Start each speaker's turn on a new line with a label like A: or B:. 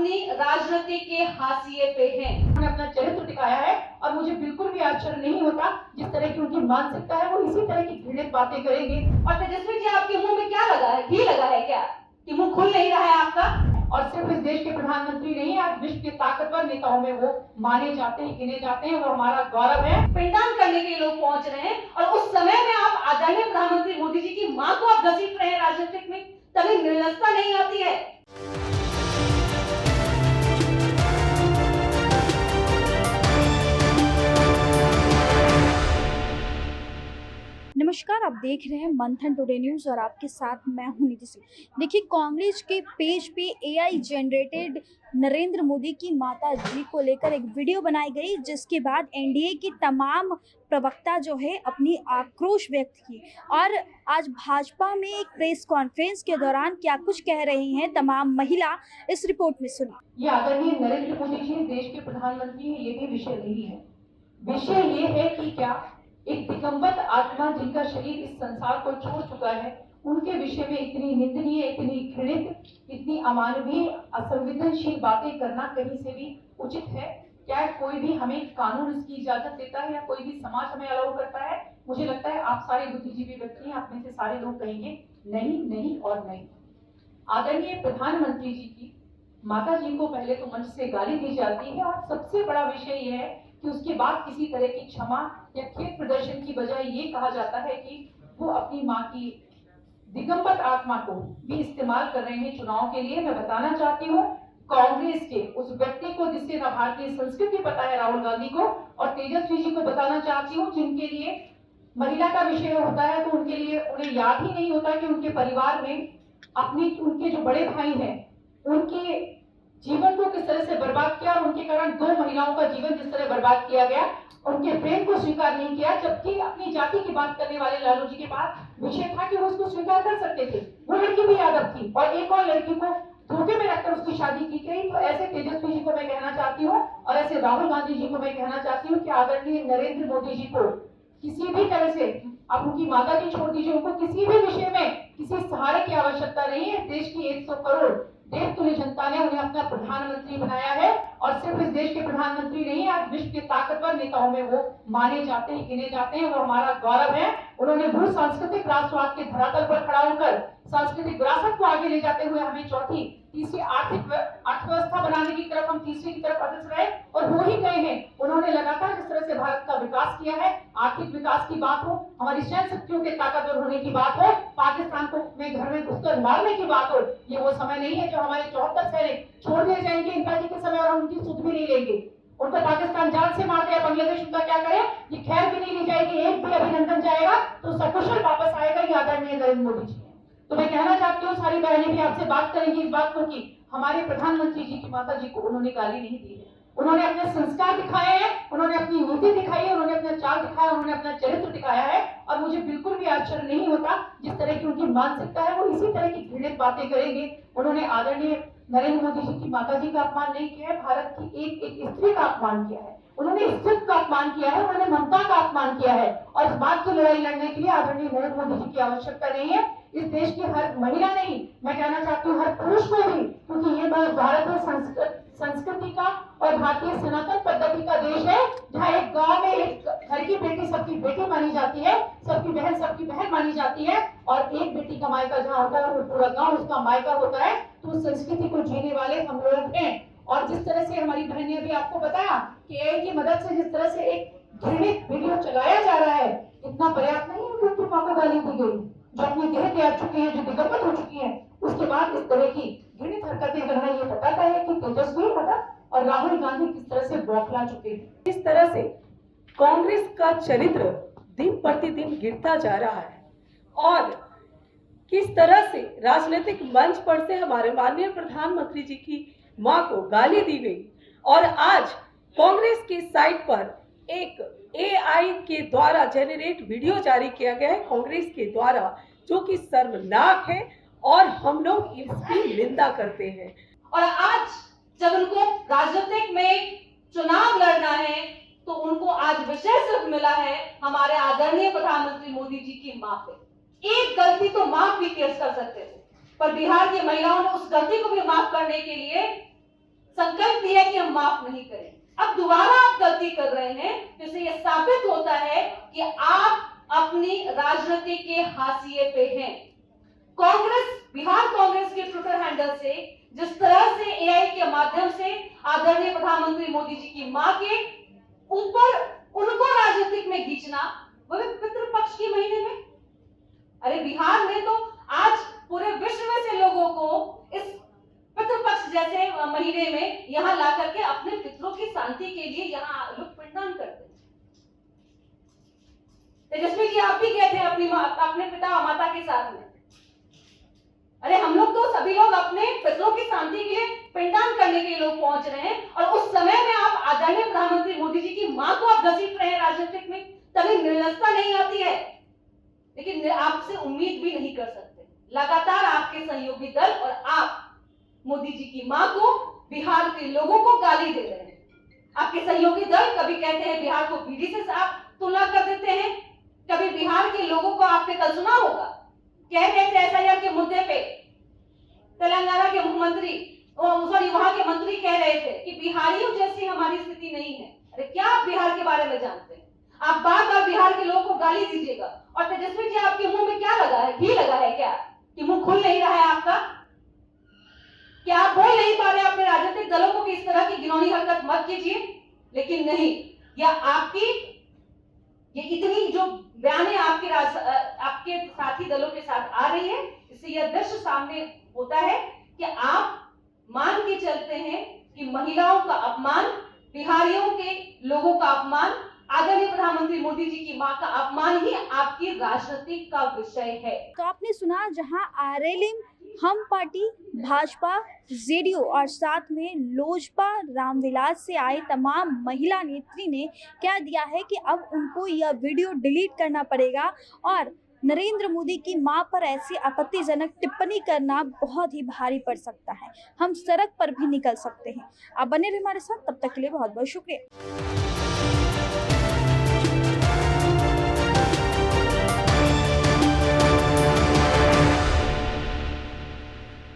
A: अपनी राजनीति के हाशिए पे हैं।
B: उन्होंने अपना चरित्र दिखाया है और मुझे बिल्कुल भी आश्चर्य नहीं होता जिस तरह की उनकी मानसिकता है, वो इसी तरह की घृणित बातें करेंगे।
A: और तेजस्वी जी, आपके मुंह में क्या लगा है? घी लगा है क्या कि मुंह खुल नहीं रहा है आपका?
B: और सिर्फ इस देश के प्रधानमंत्री नहीं, आज विश्व के ताकतवर नेताओं में वो माने जाते हैं, गिने जाते हैं। वो हमारा गौरव है।
A: पिंडदान करने के लिए लोग पहुंच रहे हैं और उस समय में आप आदरणीय प्रधानमंत्री मोदी जी की मां को आप घसीट रहे हैं राजनीतिक में। तभी निर्लजता नहीं आती है।
C: नमस्कार, आप देख रहे हैं मंथन टुडे न्यूज़ और आपके साथ मैं हूं निधि सिंह। देखिए, कांग्रेस के पेज पे एआई जनरेटेड नरेंद्र मोदी की माता जी को लेकर एक वीडियो बनाई गई, जिसके बाद एनडीए की तमाम प्रवक्ता जो है अपनी आक्रोश व्यक्त की। और आज भाजपा में एक प्रेस कॉन्फ्रेंस के दौरान क्या कुछ कह रही हैं तमाम महिला, इस रिपोर्ट में सुनिए।
B: ये आदरणीय नरेंद्र मोदी जी देश के प्रधानमंत्री हैं, ये भी विषय नहीं है। विषय ये है कि क्या एक दिगंबर आत्मा जिनका शरीर इस संसार को छोड़ चुका है, उनके विषय में इतनी निंदनीय, इतनी घृणित, इतनी अमानवीय, असंवेदनशील बातें करना कहीं से भी उचित है? क्या कोई भी हमें कानून इसकी इजाजत देता है या कोई भी समाज हमें अलाउ करता है? मुझे लगता है आप सारे बुद्धिजीवी व्यक्ति हैं, आप में से सारे लोग कहेंगे नहीं, नहीं और नहीं। आदरणीय प्रधानमंत्री जी की माता जी को पहले तो मंच से गाली दी जाती है और सबसे बड़ा विषय यह है कि उसके बाद किसी तरह की क्षमा या खेद प्रदर्शन की बजाय ये कहा जाता है कि वो अपनी मां की दिगंबर आत्मा को भी इस्तेमाल कर रहे हैं चुनाव के लिए। मैं बताना चाहती हूँ कांग्रेस के उस व्यक्ति को जिससे ना भारतीय संस्कृति पता है, राहुल गांधी को, और तेजस्वी जी को बताना चाहती हूँ जिनके लिए महिला का विषय होता है तो उनके लिए उन्हें याद ही नहीं होता कि उनके परिवार में उनके जो बड़े भाई हैं उनके जीवन को किस तरह से बर्बाद किया और उनके कारण 2 महिलाओं का जीवन जिस तरह बर्बाद किया गया, उनके प्रेम को स्वीकार नहीं किया। जबकि अपनी जाति की बात करने वाले लालू जी के पास विषय था कि वो उसको स्वीकार कर सकते थे। वो लड़की भी यादव थी और एक और लड़की को धोखे में रखकर उसकी शादी की गई। तो ऐसे तेजस्वी जी को मैं कहना चाहती हूँ और ऐसे राहुल गांधी जी को मैं कहना चाहती हूँ कि आदरणीय नरेंद्र मोदी जी को किसी भी तरह से, आप उनकी माता जी छोड़ दीजिए, उनको किसी भी विषय में किसी सहारे की आवश्यकता नहीं है। देश की 100 करोड़ देश तुल्य जनता ने उन्हें अपना प्रधानमंत्री बनाया है और सिर्फ इस देश के प्रधानमंत्री नहीं, आज विश्व के ताकतवर नेताओं में वो माने जाते हैं, गिने जाते हैं। वो हमारा गौरव है। उन्होंने भू सांस्कृतिक राष्ट्रवाद के धरातल पर खड़ा होकर सांस्कृतिक विरासत को आगे ले जाते हुए हमें चौथी तीसरी आर्थिक अर्थव्यवस्था बनाने की तरफ, हम तीसरी की तरफ अग्रसर रहे और हो ही गए हैं। उन्होंने लगातार जिस तरह से भारत का विकास किया है, आर्थिक विकास की बात हो, हमारी सैन्य शक्तियों के ताकतवर होने की बात हो, पाकिस्तान को में घर में घुसकर मारने की बात हो, ये वो समय नहीं है जो हमारे 74 सैनिक छोड़ दिए जाएंगे इंदिरा के समय और हम उनकी सुध भी नहीं लेंगे। उनको पाकिस्तान जान से मार दिया, बांग्लादेश उनका क्या करे, ये खैर भी नहीं ली जाएगी। एक भी अभिनंदन जाएगा तो सकुशल वापस आएगा। ये आदरणीय नरेंद्र मोदी जी। तो मैं कहना चाहती हूँ, सारी बहनें भी आपसे बात करेंगी इस बात को कि हमारे प्रधानमंत्री जी की माता जी को उन्होंने गाली नहीं दी है। उन्होंने अपने संस्कार दिखाए हैं, उन्होंने अपनी नीति दिखाई है, उन्होंने अपना चाल दिखाया, उन्होंने अपना चरित्र दिखाया है। और मुझे बिल्कुल भी आश्चर्य नहीं होता जिस तरह की उनकी मानसिकता है, वो इसी तरह की घृणित बातें करेंगे। उन्होंने आदरणीय नरेंद्र मोदी जी की माता जी का अपमान नहीं किया है, भारत की एक स्त्री का अपमान किया है, उन्होंने इज्जत का अपमान किया है, उन्होंने ममता का अपमान किया है। और इस बात की लड़ाई लड़ने के लिए आदरणीय नरेंद्र मोदी जी की आवश्यकता नहीं है। इस देश की हर महिला नहीं, मैं कहना चाहती हूँ हर पुरुष को भी, क्योंकि ये भारतीय संस्कृति का और भारतीय सनातन पद्धति का देश है, जहाँ एक गांव में एक घर की बेटी सबकी बेटी मानी जाती है, सबकी बहन मानी जाती है और एक बेटी का मायका जहाँ होता है वो पूरा गांव उसका मायका होता है। तो उस संस्कृति को जीने वाले हम लोग हैं। और जिस तरह से हमारी बहन ने अभी आपको बताया कि एआई की मदद से जिस तरह से एक घृणित वीडियो चलाया जा रहा है, इतना पर्याप्त नहीं है कि उनकी मां को गाली दी गई, जो अपनी देह त्याग चुकी है, जो दिगंबर हो चुकी है, उसके बाद इस तरह की घृणित हरकतें करना, ये बताता है कि तेजस्वी यादव और राहुल गांधी किस तरह से बौखला चुके हैं।
D: इस तरह से कांग्रेस का चरित्र दिन प्रतिदिन गिरता जा रहा है और किस तरह से राजनीतिक मंच पर से हमारे माननीय प्रधानमंत्री जी की मां को गाली दी गई और आज कांग्रेस की साइट पर एक एआई के द्वारा जेनरेट वीडियो जारी किया गया है कांग्रेस के द्वारा, जो कि शर्मनाक है और हम लोग इसकी निंदा करते हैं।
A: और आज जब उनको राजनीतिक में चुनाव लड़ना है तो उनको आज विषय सिर्फ मिला है हमारे आदरणीय प्रधानमंत्री मोदी जी की मां पे। एक गलती तो माफ भी केस कर सकते थे, पर बिहार की महिलाओं ने उस गलती को भी माफ करने के लिए संकल्प लिया कि हम माफ नहीं करें। अब दोबारा आप गलती कर रहे हैं, जिससे यह साबित होता है कि आप अपनी राजनीति के हाशिए पे हैं। कांग्रेस, बिहार कांग्रेस के ट्विटर हैंडल से जिस तरह से एआई के माध्यम से आदरणीय प्रधानमंत्री मोदी जी की मां के ऊपर उनको राजनीतिक में खींचना, वो भी पितृपक्ष के महीने में। अरे बिहार में तो आज पूरे विश्व में से लोगों को इस पितृपक्ष जैसे महीने में यहाँ ला करके अपने पितरों की शांति के लिए यहाँ लोग पिंडदान करते हैं। तेजस्वी जी, आप भी गए थे अपने पिता और माता के साथ में। अरे हम लोग तो सभी लोग अपने पितरों की शांति के लिए पिंडदान करने के लिए लोग पहुंच रहे हैं, और उस समय में आप आदरणीय प्रधानमंत्री मोदी जी की मां को आप घसीट रहे हैं राजनीतिक में। तभी निर्लजता नहीं आती है, लेकिन आपसे उम्मीद भी नहीं कर सकते। लगातार आपके सहयोगी दल और आप मोदी जी की मां को, बिहार के लोगों को गाली दे रहे हैं। आपके सहयोगी दल कभी कहते हैं बिहार को बीड़ी से आप तुलना कर देते हैं, कभी बिहार के लोगों को आपने कल सुना होगा कह रहे थे एसआईआर के मुद्दे पे, तेलंगाना के मुख्यमंत्री वहां के मंत्री कह रहे थे कि बिहारियों जैसी हमारी स्थिति नहीं है। अरे क्या आप बिहार के बारे में जानते हैं? आप बार बार बिहार के लोगों को गाली दीजिएगा। और तेजस्वी जी, आपके मुंह में क्या लगा है? घी लगा है क्या कि मुंह खुल नहीं रहा है आपका? क्या आप बोल नहीं पा रहे अपने राजनीतिक दलों को कि इस तरह की घिनौनी हरकत मत कीजिए? लेकिन नहीं, या आपकी ये इतनी जो बयानें आपके साथी दलों के साथ आ रही है, इससे यह दृश्य सामने होता है कि आप मान के चलते हैं कि महिलाओं का अपमान, बिहारियों के लोगों का अपमान, आदरणीय प्रधानमंत्री मोदी जी की मां का अपमान ही आपकी राजनीति का विषय है।
C: तो आपने सुना, जहां आरएलएम, हम पार्टी, भाजपा, जेडीयू और साथ में लोजपा रामविलास से आए तमाम महिला नेत्री ने क्या दिया है कि अब उनको यह वीडियो डिलीट करना पड़ेगा और नरेंद्र मोदी की मां पर ऐसी आपत्तिजनक टिप्पणी करना बहुत ही भारी पड़ सकता है। हम सड़क पर भी निकल सकते हैं। आप बने रहिए हमारे साथ, तब तक के लिए बहुत बहुत शुक्रिया।